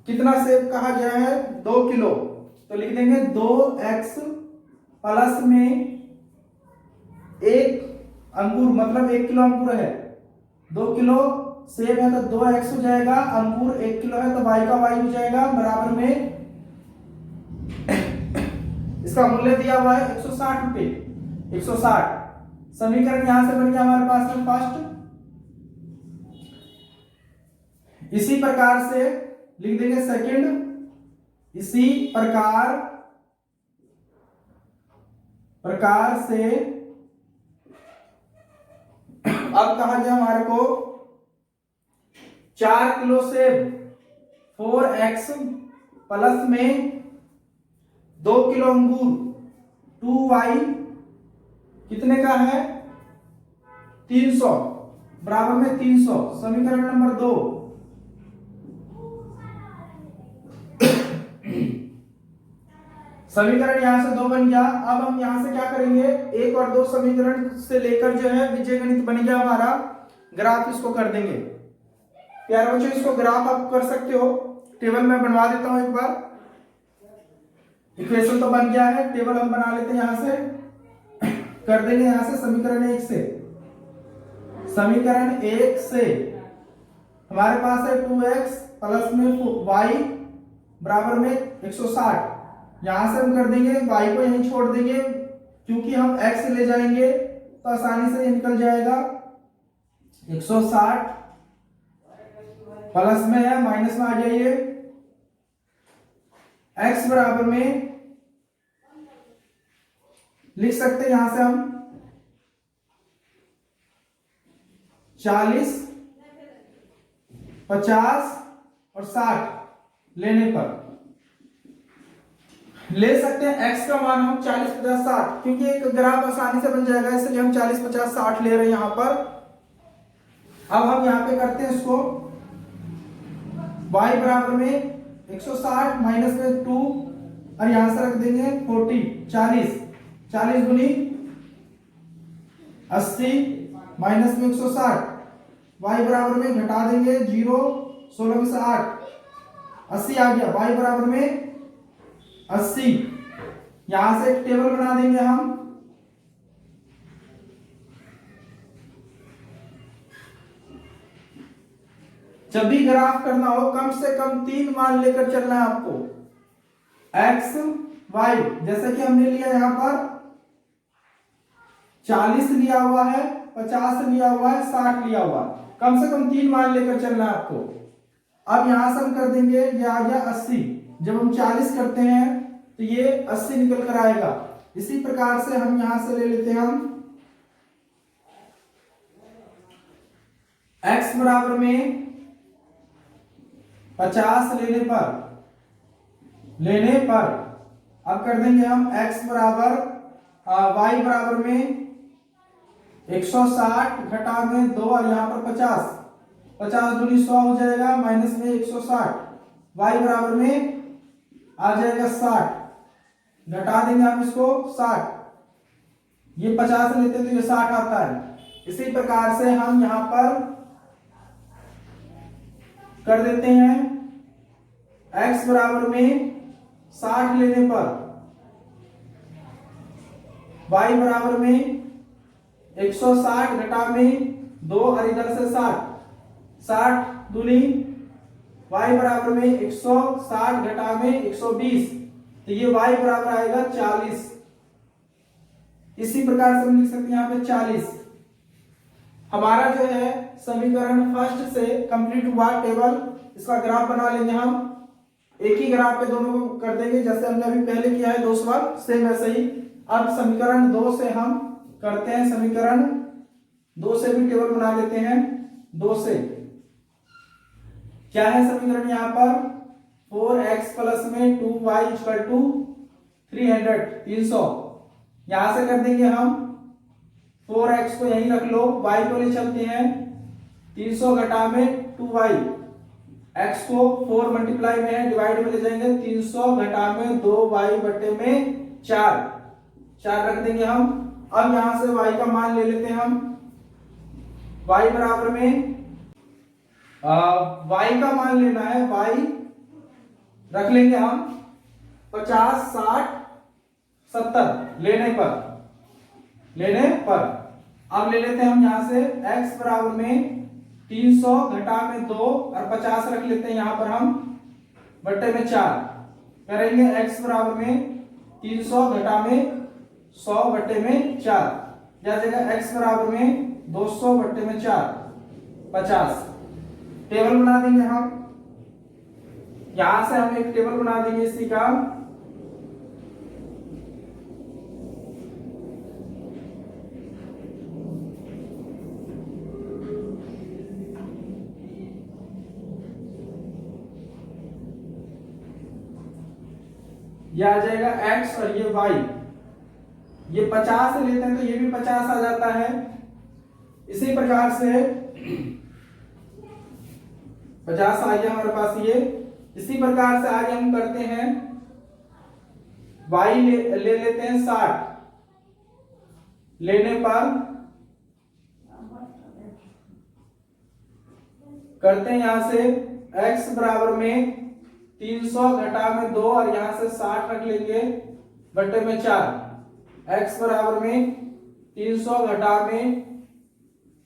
कितना सेब कहा गया है, 2 किलो। तो लिख देंगे 2x प्लस में 1 अंगूर, मतलब 1 किलो अंगूर है, 2 किलो सेब है तो 2x हो जाएगा, अंगूर 1 किलो है तो y का y हो जाएगा, बराबर में इसका मूल्य दिया हुआ है 160 रुपए, 160। समीकरण यहां से बन गया हमारे पास में फर्स्ट। इसी प्रकार से लिख देंगे सेकंड, इसी प्रकार से अब कहा गया हमारे को 4 किलो सेब 4x प्लस में 2 किलो अंगूर 2y कितने का है 300 बराबर में 300। समीकरण नंबर 2। समीकरण यहां से 2 बन गया। अब हम यहां से क्या करेंगे, 1 और 2 समीकरण से लेकर जो है बीजगणित बन गया हमारा, ग्राफ इसको कर देंगे। प्यारे बच्चों इसको ग्राफ आप कर सकते हो, टेबल में बनवा देता हूं एक बार। इक्वेशन तो बन गया है, टेबल हम बना लेते हैं यहां से, कर देंगे यहां से समीकरण 1 से। समीकरण 1 से हमारे पास है 2x प्लस में y बराबर में 160। यहां से हम कर देंगे y को यहीं छोड़ देंगे, क्योंकि हम x ले जाएंगे तो आसानी से ये निकल जाएगा। 160 प्लस में है, माइनस में आ जाइए, x बराबर में लिख सकते हैं यहां से हम 40, 50 और 60 लेने पर ले सकते हैं। x का मान हम 40, 50, 60, क्योंकि एक ग्राफ आसानी से बन जाएगा, इसलिए हम 40, 50, 60 ले रहे हैं यहां पर। अब हम यहां पे करते हैं इसको, y बराबर में 160 माइनस में 2 और यहां से रख देंगे 40 40 गुनी 80 माइनस में 160, y बराबर में घटा देंगे 0, 16 में से 8 80 आ गया, y बराबर में 80। यहां से एक टेबल बना देंगे हम, जब भी ग्राफ करना हो कम से कम 3 मान लेकर चलना है आपको, x y। जैसे कि हमने लिया यहां पर 40 लिया हुआ है, 50 लिया हुआ है, 60 लिया हुआ है, कम से कम 3 मान लेकर चलना है आपको। अब यहां से हम कर देंगे, ये आ गया 80। जब हम 40 करते हैं तो ये 80 निकल कर आएगा। इसी प्रकार से हम यहां से ले लेते हैं हम x बराबर में 50 लेने पर अब कर देंगे हम x बराबर y बराबर में 160 घटा में 2 और यहाँ पर 50 दूनी 100 हो जाएगा, माइनस में 160, y बराबर में आ जाएगा 60, घटा देंगे हम इसको 60, ये 50 लेते तो ये 60 आता है। इसी प्रकार से हम यहां पर कर देते हैं x बराबर में 60 लेने पर y बराबर में 160 घटा में 2 और इधर से 60 दूनी y बराबर में 160 घटा में 120, तो ये y बराबर आएगा 40। इसी प्रकार से हम लिख सकते हैं यहाँ पे 40। हमारा जो है समीकरण फर्स्ट से कंप्लीट हुआ टेबल, इसका ग्राफ बना लेंगे हम, एक ही ग्राफ पे दोनों को कर देंगे, जैसे हमने अभी पहले किया है 2 सवाल, सेम वैसे ही। अब समीकरण 2 से हम करते हैं, समीकरण 2 से भी टेबल बना लेते हैं। 2 से क्या है समीकरण यहाँ पर, 4x प्लस में 2y इक्वल टू 300। यहां से कर देंगे हम 4x को यहीं रख लो, y को ले चलते हैं 300 घटा में 2y, x को 4 मल्टीप्लाई में है, डिवाइड में ले जाएंगे 300 घटा में 2y बटे में 4 रख देंगे हम। अब यहां से y का मान ले लेते हैं हम, y बराबर में y का मान लेना है, y रख लेंगे हम 50, 60, 70 लेने पर। अब ले लेते हैं हम यहां से x बराबर में 300 घटा में 2 और 50 रख लेते हैं यहां पर हम, बटे में 4 करेंगे, x बराबर में 300 घटा में 100 बटे में 4, या जगह x बराबर में 200 बटे में 4 50। टेबल बना देंगे हम, यहां से हम एक टेबल बना देंगे इसी का। ये आ जाएगा x और ये y, ये 50 से लेते हैं तो ये भी 50 आ जाता है। इसी प्रकार से 50 आ गया हमारे पास ये। इसी प्रकार से आगे हम करते हैं y ले लेते हैं 60, लेने पर करते हैं यहां से x बराबर में 300 घटा में 2 और यहां से 60 रख लेंगे बट्टे में 4। x बराबर में 300 घटा में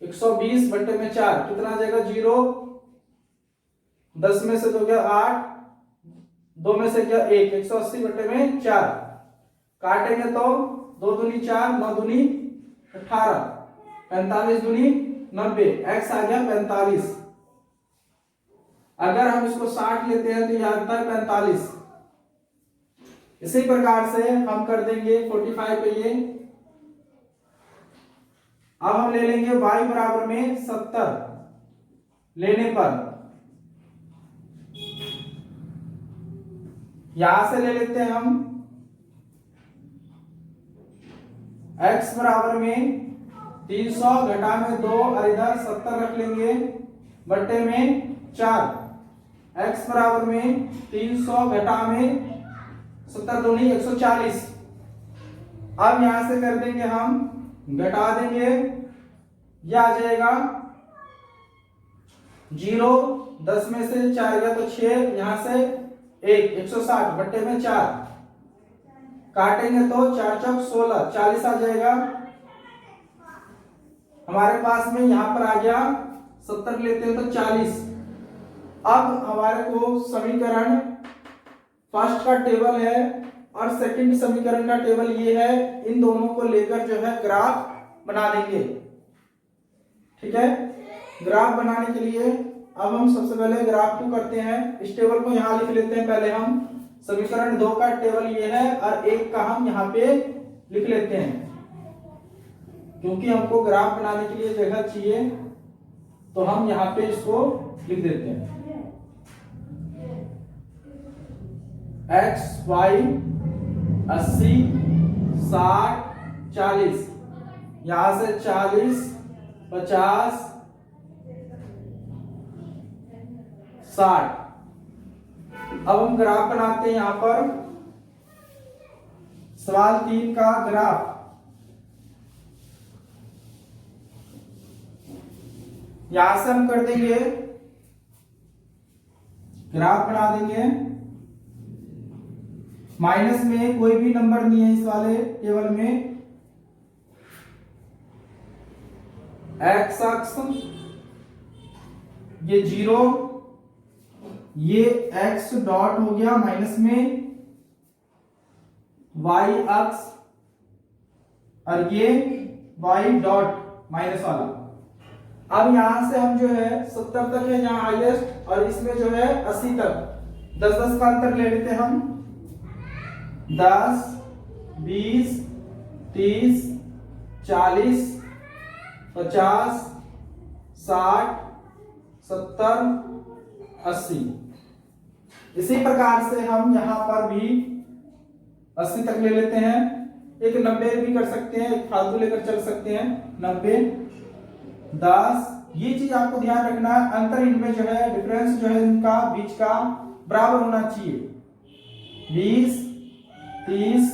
120 बट्टे में 4 कितना आ जाएगा 0। 10 में से 2 गया 8, 2 में से गया 1, 180 बट्टे में 4। काटेंगे तो 2 दूनी 4, 9 दूनी 18, 45 दूनी 90, x आ गया 45। अगर हम इसको 60 लेते हैं तो यह आता है 45। इसी प्रकार से हम कर देंगे 45 पे ये। अब हम ले लेंगे y बराबर में 70, लेने पर यहां से ले लेते हैं हम x बराबर में 300 घटा में 2 और इधर 70 रख लेंगे बट्टे में 4। x बराबर में 300 घटा में 70 दूनी 140। अब यहां से कर देंगे हम, घटा देंगे, यह आ जाएगा 0, 10 में से 4 गया तो 6, यहां से 1, 160 बट्टे में 4। काटेंगे तो 4 चौक 16, 40 आ जाएगा हमारे पास में। यहां पर आ गया 70 लेते हैं तो 40। अब हमारे को समीकरण फर्स्ट का टेबल है और सेकंड समीकरण का टेबल ये है, इन दोनों को लेकर जो है ग्राफ बना देंगे। ठीक है, ग्राफ बनाने के लिए अब हम सबसे पहले ग्राफ को करते हैं। इस टेबल को यहां लिख लेते हैं पहले हम। समीकरण 2 का टेबल ये है और 1 का हम यहाँ पे लिख लेते हैं, क्योंकि हमको ग्राफ बनाने के लिए जगह चाहिए तो हम यहाँ पे इसको लिख देते हैं। x y 80 60 40, यहां से 40 50 60। अब हम ग्राफ बनाते हैं यहां पर। सवाल 3 का ग्राफ। यहां से हम कर देंगे, ग्राफ बना देंगे। माइनस में कोई भी नंबर नहीं है इस वाले टेबल में। एक्स अक्ष ये 0, ये x डॉट हो गया माइनस में, y अक्ष और ये y डॉट माइनस वाला। अब यहां से हम जो है 70 तक है यहाँ हाईएस्ट, और इसमें जो है 80 तक 10-10 का अंतर ले लेते हैं हम। 10 20 30 40 50 60 70 80। इसी प्रकार से हम यहां पर भी 80 तक ले लेते हैं। एक 90 भी कर सकते हैं, एक फालतू लेकर चल सकते हैं। 90 10, ये चीज आपको ध्यान रखना है, अंतर इनमें जो है डिफरेंस जो है इनका बीच का बराबर होना चाहिए। 20 30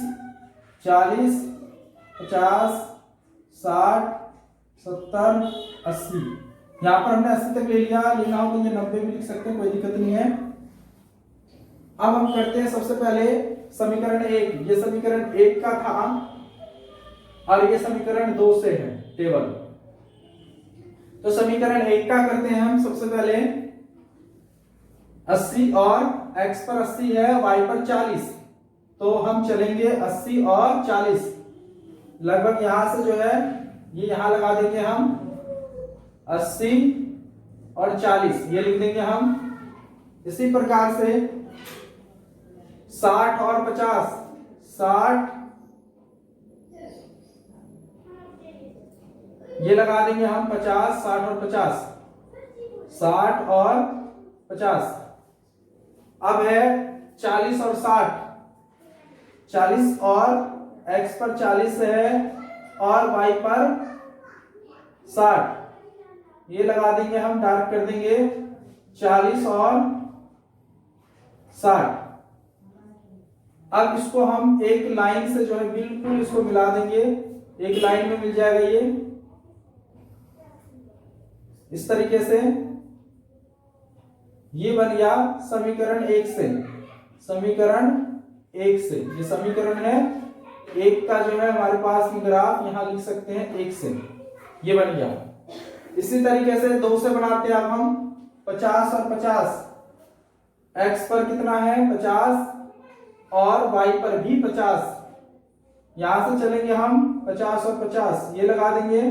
40 50 60 70 80। यहां पर हमने 80 तक ले लिया, लेना हो तो ये 90 भी लिख सकते हैं, कोई दिक्कत नहीं है। अब हम करते हैं सबसे पहले समीकरण 1। ये समीकरण 1 का था और ये समीकरण 2 से है टेबल। तो समीकरण 1 का करते हैं हम सबसे पहले। 80 और x पर 80 है, y पर 40, तो हम चलेंगे 80 और 40 लगभग। यहां से जो है ये यहां लगा देंगे हम 80 और 40 ये लिख देंगे हम। इसी प्रकार से 60 और 50, 60 ये लगा देंगे हम 50, 60 और 50, 60 और 50। अब है 40 और 60, 40 और x पर 40 है और y पर 60, ये लगा देंगे हम, डार्क कर देंगे 40 और 60। अब इसको हम एक लाइन से जो है बिल्कुल इसको मिला देंगे, एक लाइन में मिल जाएगा ये इस तरीके से। ये बन गया समीकरण 1 से, समीकरण 1 से। ये समीकरण है 1 का जो है हमारे पास ग्राफ यहां लिख सकते हैं 1 से, ये बन गया। इसी तरीके से 2 से बनाते हैं अब हम 50 और 50, x पर कितना है 50 और y पर भी 50, यहां से चलेंगे हम 50 और 50, ये लगा देंगे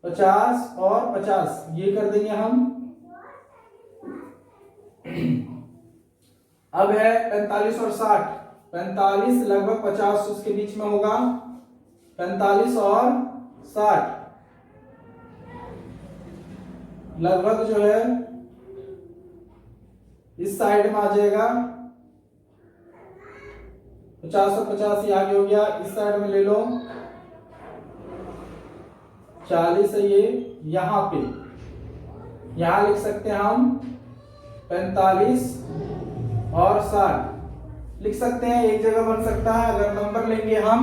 50 और 50, ये कर देंगे हम। अब है 45 और 60, 45 लगभग 50 उसके बीच में होगा, 45 और 60 लगभग जो है इस साइड में आ जाएगा, 50 और 50 ये आगे हो गया, इस साइड में ले लो 40 है ये, यहां पे यहां लिख सकते हैं हम 45 और 60 लिख सकते हैं, एक जगह बन सकता है। अगर नंबर लेंगे हम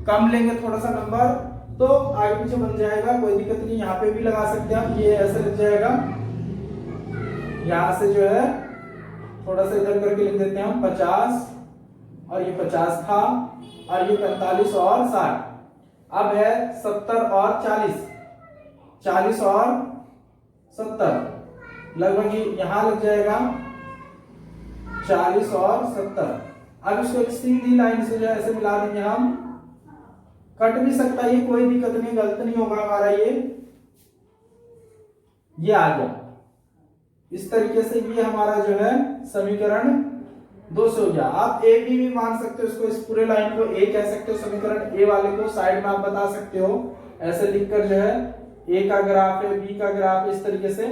कम लेंगे थोड़ा सा नंबर तो आगे पीछे बन जाएगा, कोई दिक्कत नहीं, यहाँ पे भी लगा सकते हैं हम, ये ऐसे लग जाएगा, यहां से जो है थोड़ा सा इधर करके लिख देते हैं हम 50 और ये 50 था और ये 45 और 60। अब है 70 और 40, 40 और 70 लगभग यहां लग जाएगा 40 और 70। अब इसको एक सीधी लाइन से जो है ऐसे मिला देंगे हम, कट भी सकता है ये, कोई दिक्कत नहीं, गलत नहीं होगा हमारा ये आ गया। इस तरीके से ये हमारा जो है समीकरण 2 से हो गया। आप ए बी भी मान सकते हो इसको, इस पूरे लाइन को ए कह सकते हो, समीकरण ए वाले को साइड में आप बता सकते हो ऐसे लिखकर जो है ए का ग्राफ है, बी का ग्राफ है, इस तरीके से।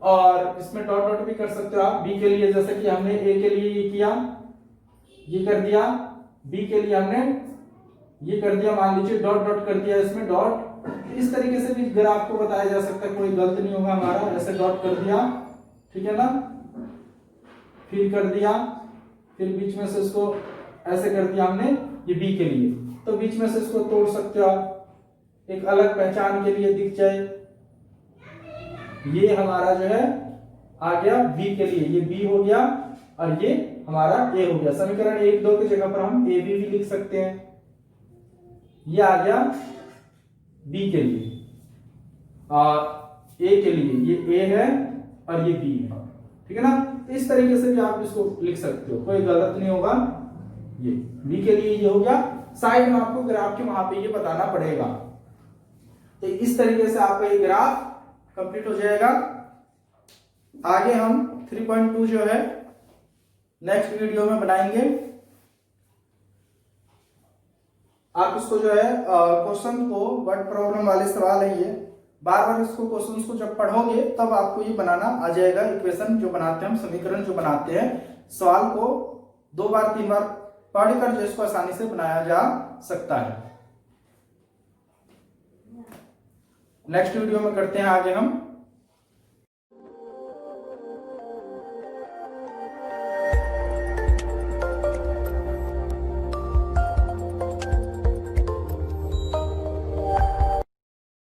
और इसमें डॉट डॉट भी कर सकते हो आप, बी के लिए जैसे कि हमने ए के लिए ये किया, ये कर दिया, बी के लिए हमने ये कर दिया, मान लीजिए डॉट डॉट कर दिया इसमें डॉट। इस तरीके से भी ग्राफ को बताया जा सकता है, कोई गलत नहीं होगा हमारा, ऐसे डॉट कर दिया, ठीक है ना, फिर कर दिया, फिर बीच में से इसको ऐसे कर दिया हमने, ये बी के लिए, तो बीच में से इसको तोड़ सकते हो आप, एक अलग पहचान के लिए दिख जाए। ये हमारा जो है आ गया बी के लिए, ये बी हो गया और ये हमारा ए हो गया। समीकरण 1 2 की जगह पर हम ए बी भी लिख सकते हैं। ये आ गया बी के लिए और ए के लिए, ये ए है और ये बी है, ठीक है ना। इस तरीके से भी आप इसको लिख सकते हो, कोई गलत नहीं होगा। ये बी के लिए ये हो गया, साइड में आपको ग्राफ के वहां पे ये बताना पड़ेगा। तो इस तरीके से आपका ये ग्राफ कंप्लीट हो जाएगा। आगे हम 3.2 जो है नेक्स्ट वीडियो में बनाएंगे। आप इसको जो है क्वेश्चन को वर्ड प्रॉब्लम वाले सवाल है ये, बार बार इसको क्वेश्चंस को जब पढ़ोगे तब आपको ये बनाना आ जाएगा। इक्वेशन जो बनाते हैं हम, समीकरण जो बनाते हैं, सवाल को 2 बार 3 बार पढ़कर जो इसको आसानी से बनाया जा सकता है। नेक्स्ट वीडियो में करते हैं आगे हम